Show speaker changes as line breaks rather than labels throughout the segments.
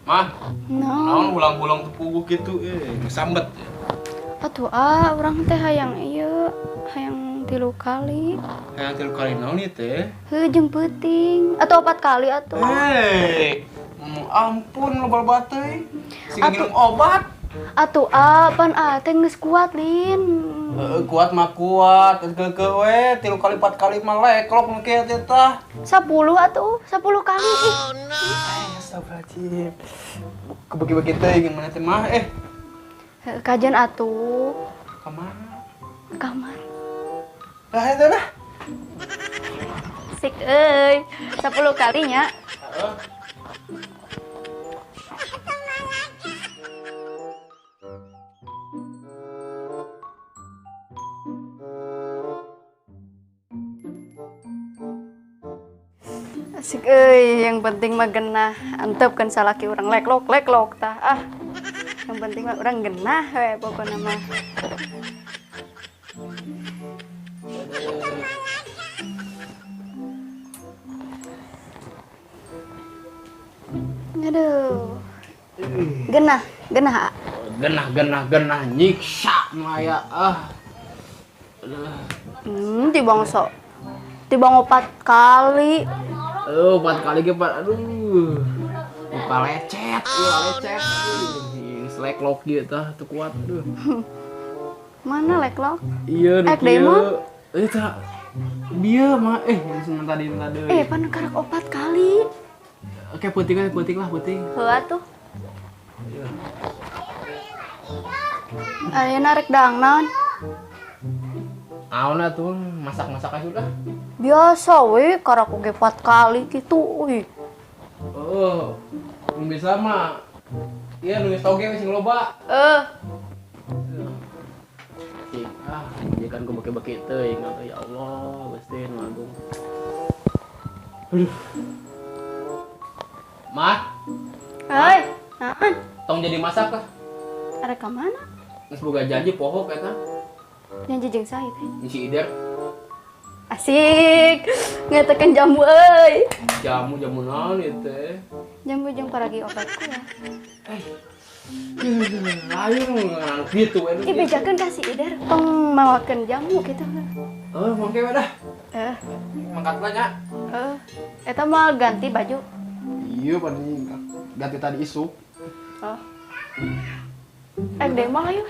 Mah. Naon
No.
ulang-ulang tepuguh gitu ngesambet.
Atuh urang teh hayang hayang 3 kali.
Hayang 3 kali naon ieu teh?
Heuh jeung peuting atau 4 kali atuh.
Ampun loba teh. Sing minum obat.
Atuh pan teh geus kuat lin.
Kuat mah kuat, keukeuh we 3 kali 4 kali mah leklok nu kieu teh tah.
10 atuh, 10 kali.
Astagfirullahaladzim. Kebagi-bagi teh gimana teh mah
Kajian atuh.
Kamana?
Kamar.
Lah eta dah.
Sik euy, 10 kalinya. Asik yang penting mah genah. Antep kan salaki urang leklok tah. Yang penting mah urang genah we pokona mah. Aduh. Genah.
Genah nyiksa maya
Tibang 4 kali.
4 kali ge aduh. Lupa lecet. Leklok ieu tah teu kuat duh.
Mana leklok?
Iya
Ek deui mah.
Eta. Bieu mah sementara deui.
Pan karak 4 kali.
Oke, peuting lah.
Heuh atuh. Ayeuna rek dangnaon.
Naon atuh masak-masak aja sudah.
Biasa we karak oge 4 kali kitu euy.
Nu bisa mah ieu nulis toge we sing loba. Kan ku beki-beki teuing ya Allah, Gusti Nu Agung. Aduh. Mah.
Hei, naon?
Tong jadi masak kah?
Arek ka mana?
Geus boga janji poho eta.
Janji jeung saha teh?
Si Ider.
Asik. Ngeutekeun jamu euy.
Jamu naon ieu teh?
Jamu jeung paragi obatku ya.
Ayo gitu
Ih bejakeun ka si Ider tong mawakeun jamu kitu.
Mangke we dah. Mangkatlah nya.
Eta mah ganti baju.
Iya paling ganti tadi isuk.
Deui mah hayu.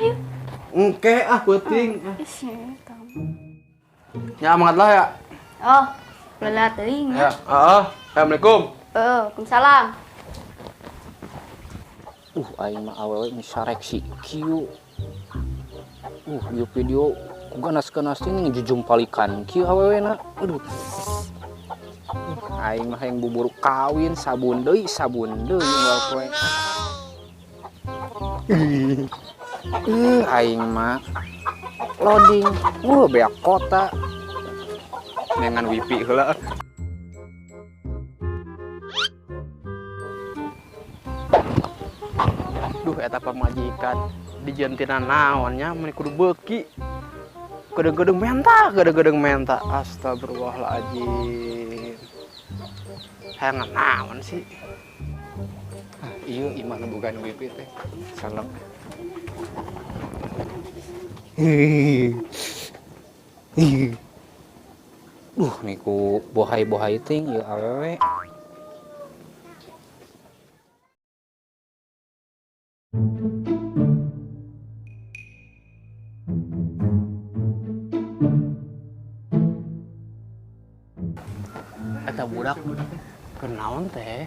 Engke peuting.
Eta.
Ya mangkatlah ya.
Lelah teuing.
Ya, Assalamualaikum.
Waalaikumsalam.
Aing mah awewe misarek si kieu. Ieu video ku ganas-ganas teh ngejujum palikan kieu awewena. Aduh. Aing mah hayang bubur kawin sabun deui unggal poe. Aing mah loading beak kota. Dengan wifi heula.
Eta pamajikan dijentina naonnya mun kudu beuki. Gedeng-gedeng menta. Astagfirullahaladzim. Hayang naon sih?
Ieu imah nu boga wifi teh. Salep. Niku bohai-bohai ting ieu awewe.
Eta budak keur naon teh?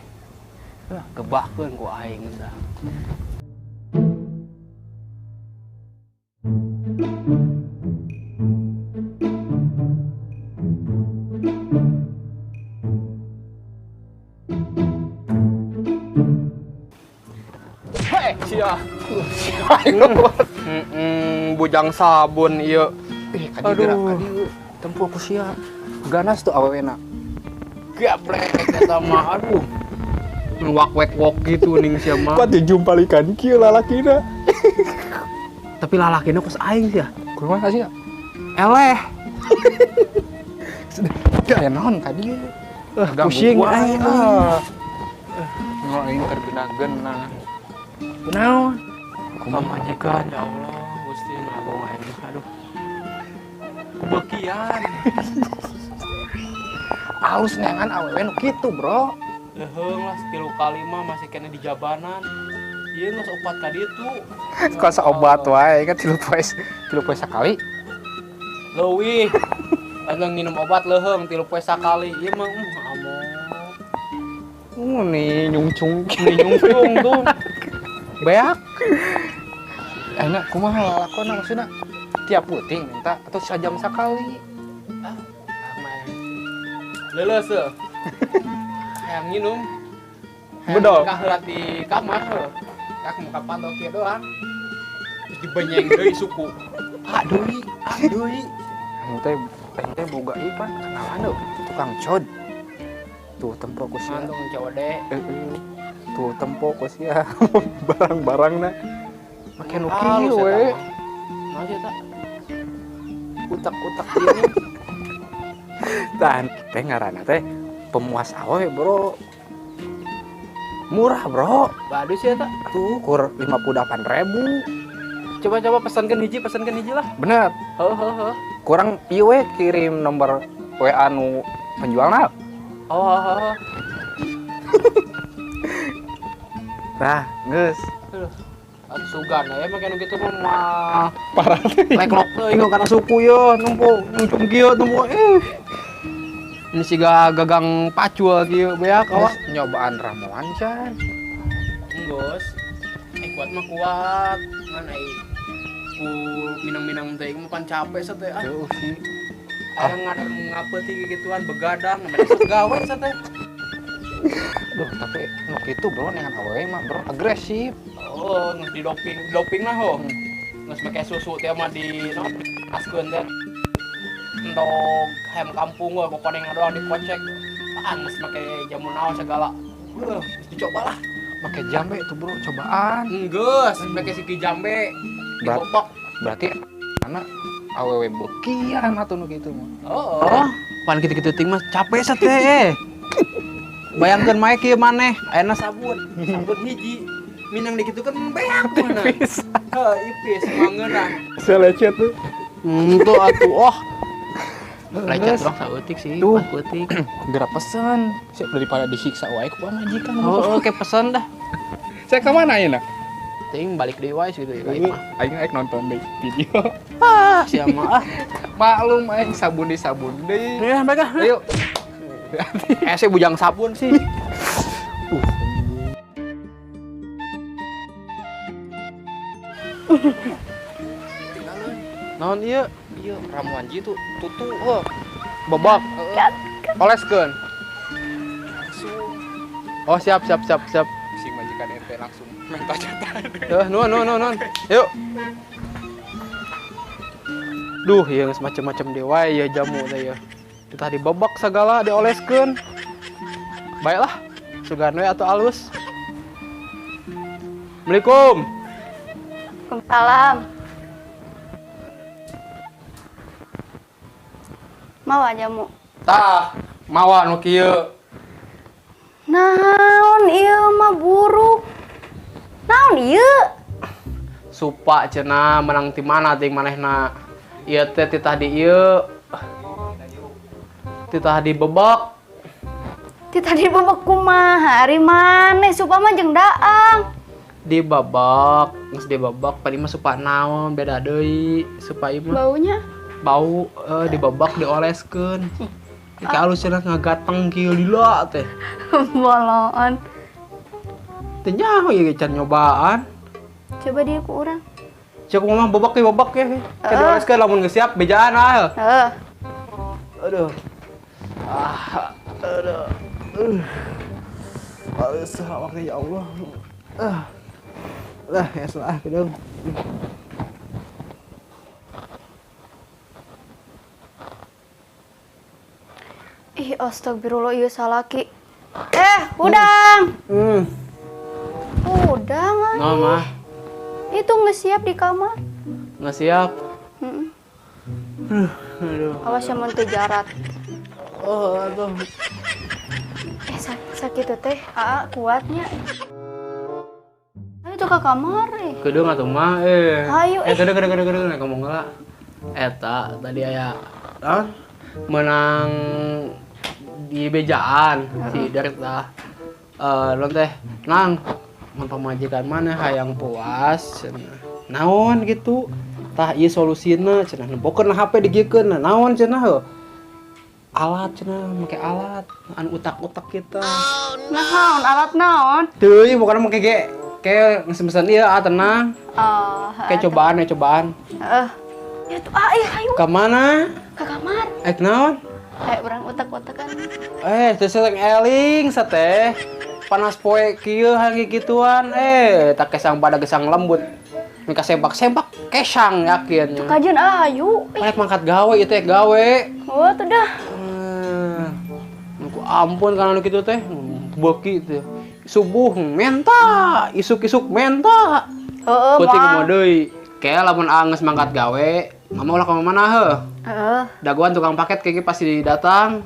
Gebahkeun ku aing dah. Sia. Bujang sabun ieu.
Aduh. Tempul ku sia. Ganas tuh awewena.
Gabrek eta mah aduh. Wak-wek-wok gitu ning sia mah.
Pat dijumpalikan kieu lalakina.
Tapi lalakina kos aing sia.
Kumaha sia?
Eleh.
Ya naon ka dieu?
Pusing aing.
Aing terkena Kunaon?
Majikan ya Allah, Gusti nabung aing. Aduh. Kebekian.
Alus nengan awewe nu kitu, Bro.
Leheung lah 3 kali mah masih kena di jabanan. Ieu geus opat ka ditu.
Kok obat wae kan 3 poe sakali.
Leuwih. Anu nginum obat leheung 3 poe sakali. Ieu mah amo.
Nih nyungcung
Nyungcung tuh.
beak. Enak kumaha lakona maksudna? Tiap puting minta atau sajam sakali.
Leuleus seuh. Hayang nginum.
Bedol.
Kaheula di kamar heuh. Kak muka pantau kieu doang. Terus dibenyeng deui suku. Deui.
Teh boga ieu pan kenalan deh tukang cod. Tuh tempo ku sia.
Mantung code.
Tuh tempo ku sia barang-barangna. Make nu kieu we.
Masih tak.
Utak-utak ieu. Dan teh ngaranna teh pemuas awe, Bro. Murah, Bro.
Bagus ya tak.
Tuh kur 58.000.
Coba pesankan hiji lah.
Bener.
Heuh.
Kurang ieu we kirim nomor WA nu penjualna.
Oh.
Nah, geus.
Atuh sugan ya make nu kitu mah
Parah.
leklok teuing karena suku yo numpuk numpuk kieu numpuk. Ini siga gagang pacul kieu beak
Kawas nyobaan ramuan can.
Enggos. Kuat mah kuat. Mana ku minang-minang teh mah pan capek sa teh.
Tuh sih.
Aya ngapeuti gituan begadang mereka gawe sa teh.
Duh, tapi nu kitu, Bro, nengan awewe mah, Bro, agresif.
Oh, geus doping mah ho. Geus make susu teh mah di askeun teh. Endog hem kampung we kokoneng doang dikocek. Geus make jamu naon segala. Geus dicoba lah.
Make jambe tuh, Bro, cobaan.
Geus make siki jambe. Dibobok.
Berarti anak awewe bekian atuh nu kitu mah.
Oh, pan kitu-kitu ting mah capek sa teh. Bayangkeun mae kieu maneh, ayeuna sabun hiji. Minang di kitu kan beak
Tipis.
Heuh, ipis mangeunah.
Salecet tuh.
Tuh atuh lecet urang saeutik sih,
Tuh.
4 peutik.
Geura pesen, siap daripada disiksa wae ku pamajikan.
Oke pesen dah.
Saya ke mana ayeuna?
Ting balik deui wae situ ya mah.
Aing rek nonton deui video.
Sia mah
Maklum aing sabun deui.
Ya mereka.
Ayo.
Saya bujang sabun sih. Naon ieu?
Ieu ramuan jitu tutu
Bobok. Oleskeun. Oh siap.
si majikan RT langsung minta jatah.
Nuhun. Yuk. Duh, ieu geus macem-macem dewa ya jamu teh ya. Kita dibebak segala dioleskeun. Baiklah, sugan we atuh alus. Assalamualaikum.
Waalaikumsalam. Mau aja mu.
Tah, mawa nu kieu.
Naon ieu mah buruk. Naon ieu?
Supa cenah menang ti mana ting manehna. Ieu teh titah di ieu. Titah dibebak.
Ti tadi babak kumaha ari maneh supa mah jeung daang.
Dibabak, geus dibabak padi mah supa naon beda deui. Supa ieu mah
Baunya
bau dibabak dioleskeun. Kayak alus cenah ngagateng kieu lila teh.
bolon.
Teu nyaho ieu can nyobaan.
Coba dia ku urang.
Cek mah babak ya. Kan dioleskeun lamun geus siap bejaan ah.
Heeh.
Aduh. Aduh. Waktu ya Allah. Lah, ya salah kedong.
Ih, astagfirullah ieu salaki. Udang. Udang ah.
Nah, mah.
Itu nggak siap di kamar.
Nggak siap.
Aduh. Awas yang mentu jarat.
Oh, aduh.
Sakit teh. Kuatnya. Itu ke kamar
Kedeng atuh mah
Hayu
kedeng ngomong heula. Eta tadi aya menang di bejaan si Derek tah. Non teh nang mun pamajikan mana hayang puas cenah. Naon gitu. Tah ieu solusina cenah nempokeun HP digiekeun naon cenah heuh. Alat cenah make alat anu utak-utak kita.
Naon alat naon
Teuing bukan make ge kayak ngesen ieu tenang. Kayak cobaan.
Ya tuh ayo
Ka mana?
ke kamar
Naon?
urang utak-utakan
Teu sering eling sateh. Panas poe kieu hangi gituan. Tak kesang pada gesang lembut. Mika sembak-sembak kesang yakin.
kajian ayu
Rek mangkat gawe ieu teh gawe.
oh tuh dah
Ku ampun kana nu kitu teh. Beuki teh. Subuh menta, isuk-isuk menta.
heeh
Peuting
mah
kumaha deui. Kayak lamun angeus mangkat gawe, mama ulah ka mana heuh. Dagoan tukang paket kayaknya pasti datang.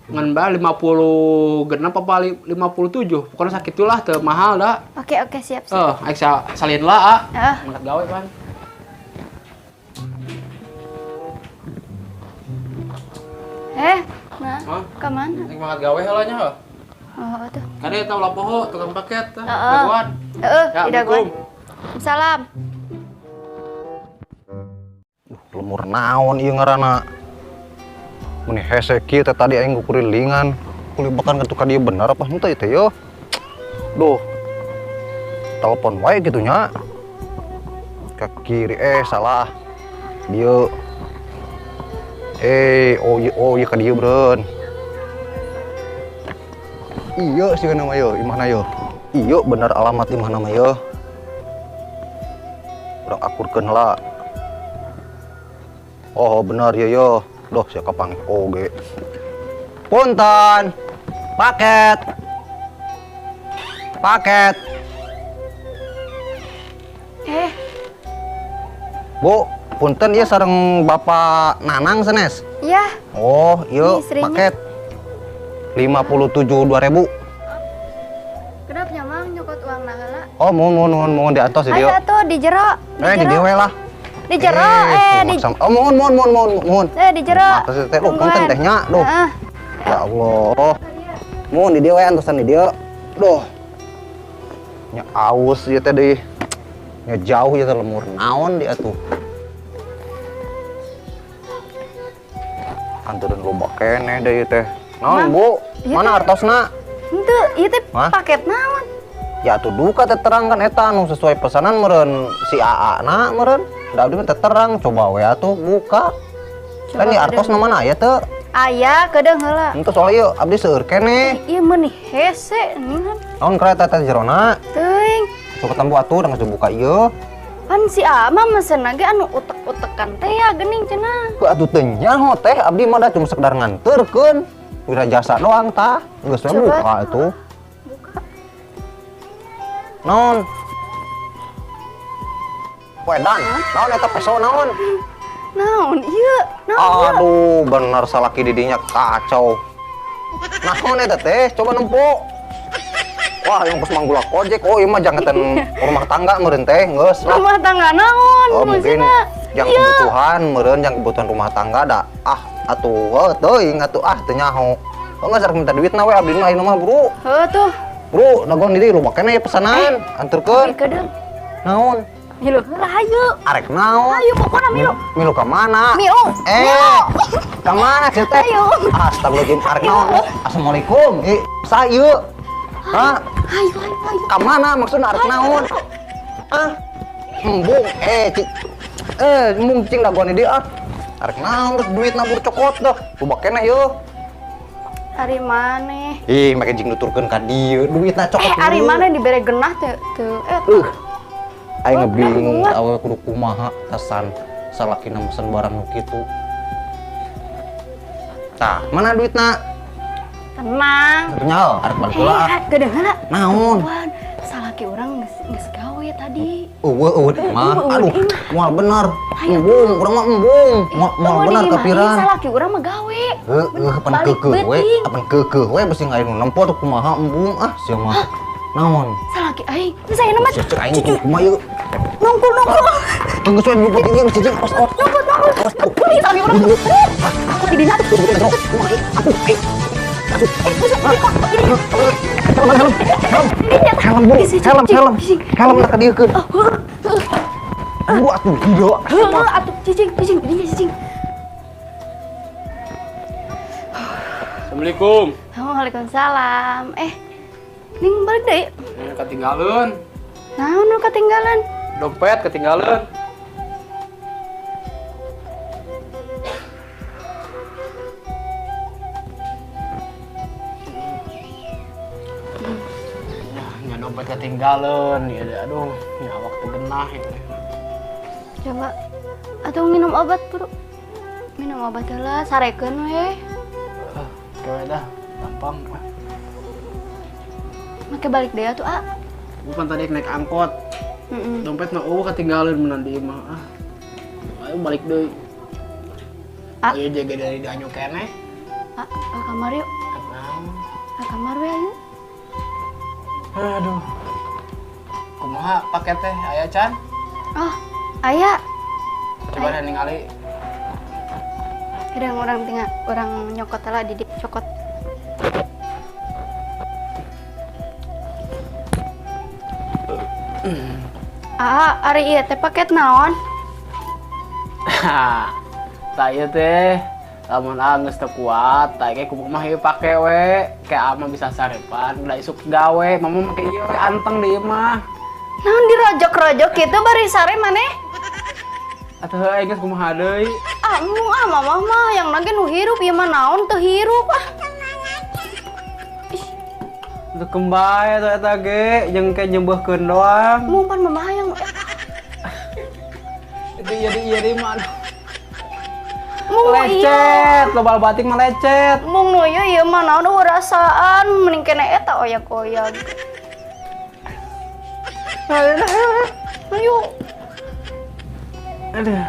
Ngan ba 50 genep apa 57. Pokoknya sakit lah teu mahal dah.
Oke siap
Aing salin lah mangkat gawe pan.
Nah ke mana
Aing mangkat gawe heula nya heuh.
tuh
Kade eta ulah poho tukang paket teh. Dagoan.
tidak gue salam
Lemur naon ieu ngaranna. Mun hese kieu teh tadi aing kurilingan, kulibakan ka dieu bener apa henteu teh yo. Duh. Telepon wae gitu nya. Ke kiri salah. Dieu. Oh ieu ka dieu beureun. Iya sih nama yo, imahna yo. Iya bener alamat imahna mah yo. Urang akurkeun heula. Oh bener yo. Duh sia kapanggih oge. Punten. Paket. Bu, punten ieu sareng Bapak Nanang sanes.
iya
Oh, iya
Istrinya.
paket 57.000.
kenapa nyamang nyokot uang naheula
Oh, mohon di atas
ayo
dia.
tuh di jero
Di dieu lah.
di jero di
Oh, mohon.
di jero
Atas teh punten teh nya. Duh. Ya Allah. Mohon di dieu we antosan di dieu. Duh. Nya aus ieu teh deui. Nya jauh ieu teh lemur naon di atuh. Antureun loba keneh deui teh. Naon, Bu?
Iya,
Mana artosna?
henteu ieu teh
Hah?
paket naon
Ya tuh duka teh terang kan eta anu sesuai pesanan meureun si AA na meureun. Da abdi teh terang coba we atuh buka. Kan di artos na mana aya teu?
aya kedeung heula
Henteu soalnya ieu abdi seueur keneh.
ieu meuni hese ningan
Naon kereta teh jerona?
teuing
Sok ketemu atuh da geus buka ieu.
kan si ama mesen lagi anu utek-utekan teh ya geuning cenah
Ku atuh teh nyaho teh abdi mah da cuma sekedar nganterkeun. Wira jasa doang tah. Geus we
Coba.
buka atuh. Naon? Wedan, naon eta peso naon?
naon ieu naon
Aduh, bener salaki didinya kacau. Naon eta teh? Coba nempuk. Wah, yang pas manggulak ojek. Oh, ieu mah jangetan rumah tangga meureun teh, geus lah.
rumah tangga naon
Oh, mungkin
maksudna
yang kebutuhan meureun yang kebutuhan rumah tangga da. Atuh, teuing atuh teu nyaho. Oh, geus arek minta duitna we abdi mah ayeuna mah, Bro.
heuh tuh
Bro, dagon di dieu loba keneh pesanan. Anturkeun.
kedeung
Naon?
milu heula hayu
Arek naon?
hayu pokona milu
Milu ka mana?
milu
Ka mana sih teh?
Ayo.
Astagfirullahaladzim, arek naon? Assalamualaikum. Saeu. Hah?
hayu
Ka mana maksudna arek naon? Embung. Embung cing dagon di dieu Arek naon geus duit nabur cokot dah. Loba keneh yeuh.
ari maneh
Make jing nuturkeun ka dieu, duitna cokot.
ari maneh dibere genah teu
Aing ngebingung awe kudu kumaha tasan salakina mesen barang nu kitu. Tah, mana duitna?
tenang
Satunya arek balik heula.
kedeung heula
Naon?
Wan, salaki urang geus gawe tadi
Eueuh mah.
Eueuh,
Aduh,
imah.
moal bener. Embung, urang mah embung. Moal bener kapiran.
salaki urang mah gawe
Pan keukeuh we, pan keukeuh we beusi ngaeu nu nempo tuh kumaha embung sia mah. Naon?
Salaki aing. Saya nama
Cek aing ku kumaha ieu?
nongkul.
Tunggu soal bupati ieu cicing.
Nongkul. Kulit abi urang. Aku di dina tuh.
Helm lah kadiekeun. Buru atuh gila.
Atuh cicing.
Assalamualaikum.
Waalaikumsalam. Ning balik deui.
Ketinggalan.
Naon nu ketinggalan?
Dompet ketinggalan. Ya dompet ketinggalan. Ya aduh, ya waktu genah itu.
Coba atuh minum obat, Bro. Minum obat heula, sarekeun we.
Oke dah, gampang.
Make balik deui atuh, A.
Bukan tadi naik angkot. Dompet mah ketinggalan menan di mah. Ayo balik deui. Ayo jaga dari danyu keneh.
A, ke kamar yuk. Ke kamar we ayo.
Aduh. Kumaha paket teh aya Can?
Oh, aya.
Coba dah ningali.
Kadang orang tinggal orang nyokot lah di cokot. Ari ieu teh paket naon?
Saya teh lamun geus teu kuat, tah ge kumaha mah ieu pake we. Kayak mah bisa sarepan, udah isuk gawe, mama make ieu we anteng di mah.
Naon dirojok-rojok kitu bari sare maneh?
Atuh aing geus kumaha deui?
Mama mah yang nage nu hirup ieu mah naon teu hirup ah.
Teu kembali tuh eta ge, jeung ke nyembeuhkeun doang.
Mumpan mama hayang.
Itu ieu di mana?
Mung
Lecet, loba batik mah lecet.
Mung nu ieu mah naon rasaan mending kena eta oyak-oyak. Ayo.
Aduh.